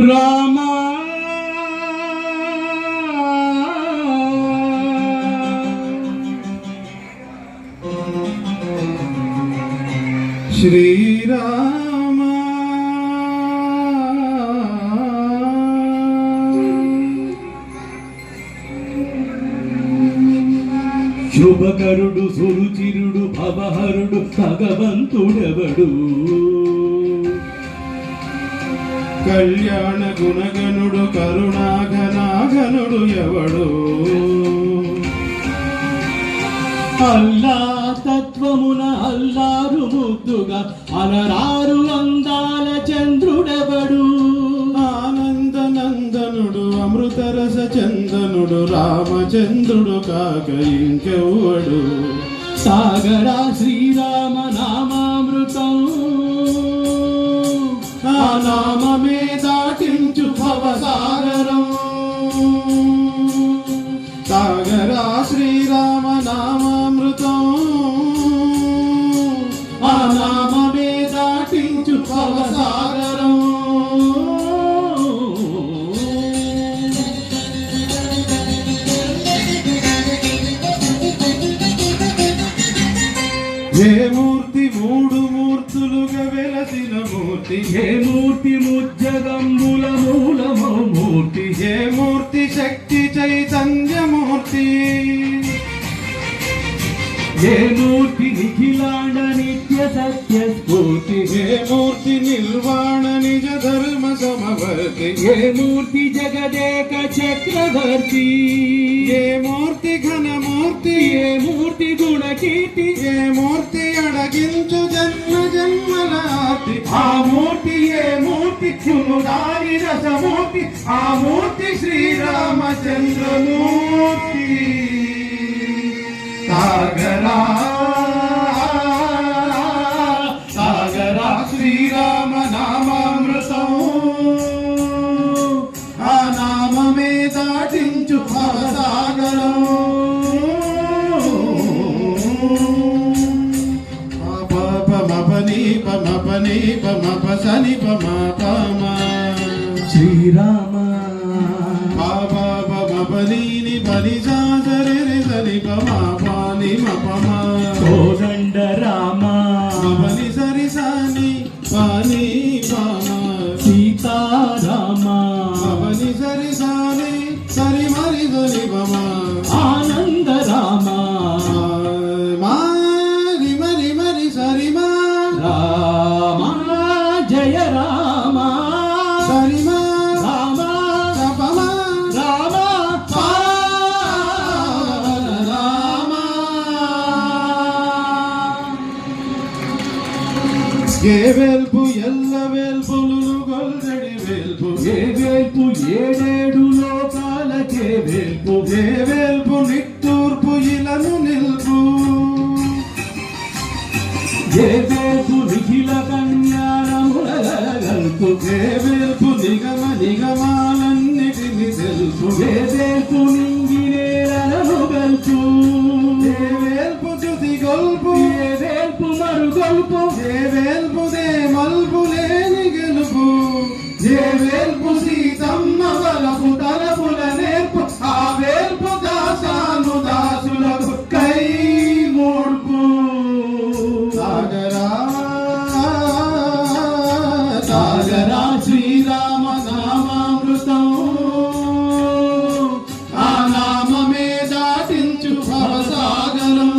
రామా శ్రీరామ శుభకరుడు సురుచిరుడు భవహరుడు భగవంతుడెవడు కళ్యాణ గుణగణుడు కరుణాఘనాఘనుడు ఎవడు అల్లా తత్వమున అల్లారు ముద్దుగా అలరారు అందాల చంద్రుడెవడు ఆనందనందనుడు అమృతరస చందనుడు రామచంద్రుడు కాక ఇంకెవ్వడు సాగరా శ్రీరామ నామామృతం ఆ నామమే దాటించు భవసాగరం సాగరా శ్రీరామ నామామృతం ఆ నామమే దాటించు భవసాగరం ఏ మూర్తి మూడు మూర్తులుగా వెలసిన మూర్తి ఏ మూర్తి ముజ్జగంబుల మూలమో మూర్తి ఏ మూర్తి శక్తి చైతన్యమూర్తి ఏ మూర్తి నిఖిలాండ నిత్య సత్య స్ఫూర్తి ఏ మూర్తి నిర్వాణ నిజ ధర్మ సమవర్తి ఏ మూర్తి జగదేక చక్రవర్తి ఏ మూర్తి ఘనమూర్తి ఏ మూర్తి గుణకీర్తి ఏ మూర్తి అడగించు జన్మ జన్మలార్తి ఆ మూర్తి ఏ మూర్తి చునుదారి రసమూర్తి ఆ మూర్తి శ్రీరామచంద్రమూర్తి సాగరా సాగరా శ్రీరామ నామామృతం ఆ నామమే దాటించు భవసాగరం పమపని పమపసని పమపమ శ్రీరామ పమపని బలి సాగరే సని పమపని మపమ కోదండ రామ బలి సరి సాని పాని పమ సీతారామ బలి సరి సాని సరి మరి సని పమ ఆనంద రామ మరి మరి మరి సరి మా రామ జయ రామ సరి మా రామ రపమ రామ రామ ఏ వేల్పు ఎల్ల వేల్పులు గొల్దడి వేల్పు ఏ వేల్పు ఏడేడు లోకాలకే వేల్పు ఏ వేల్పు నిట్టూర్పు ఇలను నిల్పు ఏ వేల్పు నిఖిల కన్యారములగల్పు ఏ వేల్పు నిగమ నిగమాలన్నిటిని తెలుపు ఏ వేల్పు నింగినేలను గల్పు ఏ వేల్పు చుతి గొల్పు ఏ వేల్పు మరుగొల్పు ఏ వేల్పు దే మల్పు లేని గెలుపు ఏ వేల్పు సీతమ్మ వలపు తలపుల నేర్పు ఆ వేల్పు దాసాను దాసులకు కై మూడ్పు సాగరా సాగరా శ్రీరామ నామామృతం ఆ నామమే దాటించు భవసాగరం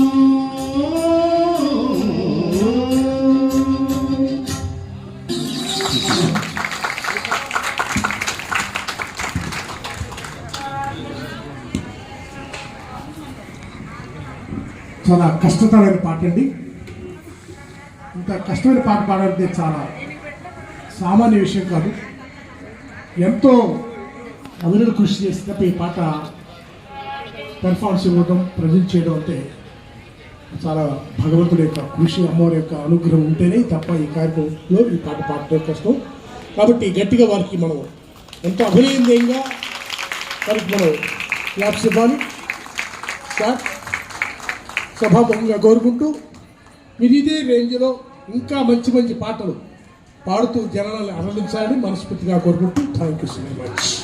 చాలా కష్టతరమైన పాట అండి. ఇంత కష్టమైన పాట పాడాలంటే చాలా సామాన్య విషయం కాదు. ఎంతో అవిరత కృషి చేసి తప్ప ఈ పాట పెర్ఫార్మెన్స్ ఇవ్వడం ప్రజెంట్ చేయడం అంటే చాలా భగవంతుడి యొక్క కృషి, అమ్మవారి యొక్క అనుగ్రహం ఉంటేనే తప్ప ఈ కార్యక్రమంలో ఈ పాట పాడటం కష్టం. కాబట్టి గట్టిగా వారికి మనం ఎంతో అభినయంగా వారికి మనం క్లాప్స్ ఇవ్వాలి. సభాముఖంగా కోరుకుంటూ మీరు ఇదే రేంజ్లో ఇంకా మంచి మంచి పాటలు పాడుతూ జనాలను ఆనందించాలని మనస్ఫూర్తిగా కోరుకుంటూ థ్యాంక్ యూ సో మచ్.